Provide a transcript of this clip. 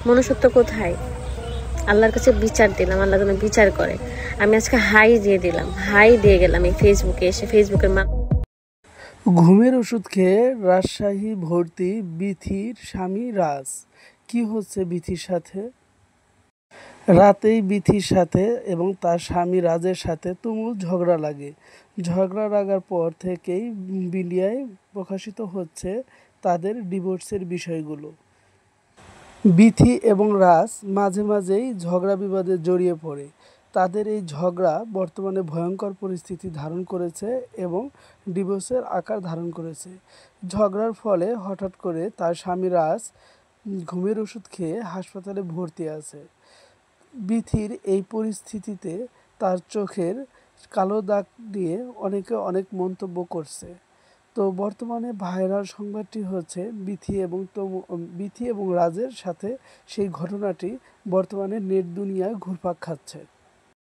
মনুষ্যত্ব কোথায়? আল্লাহর কাছে বিচার দিলাম, আল্লাহ যেন বিচার করে। আমি আজকে হাই দিয়ে দিলাম, হাই দিয়ে গেলাম এই ফেসবুকে এসে। ফেসবুকের ঘুমের ওষুধ খেয়ে রাজশাহী ভর্তি বিথির স্বামী রাজ। কি হচ্ছে বিথির সাথে? রাতেই বিথির সাথে এবং তার স্বামী রাজের সাথে তুমুল ঝগড়া লাগে। ঝগড়া লাগার পর থেকেই মিডিয়ায় প্রকাশিত হচ্ছে তাদের ডিভোর্সের বিষয়গুলো। বিথি এবং রাজ মাঝে মাঝেই ঝগড়া বিবাদে জড়িয়ে পড়ে। তাদের এই ঝগড়া বর্তমানে ভয়ঙ্কর পরিস্থিতি ধারণ করেছে এবং ডিভোর্সের আকার ধারণ করেছে। ঝগড়ার ফলে হঠাৎ করে তার স্বামী রাজ ঘুমের ওষুধ খেয়ে হাসপাতালে ভর্তি আছে। বিথির এই পরিস্থিতিতে তার চোখের কালো দাগ নিয়ে অনেকে অনেক মন্তব্য করছে। তো বর্তমানে ভাইরাল সংবাদটি হচ্ছে বিথি এবং রাজের সাথে সেই ঘটনাটি বর্তমানে নেট দুনিয়ায় ঘুরপাক খাচ্ছে।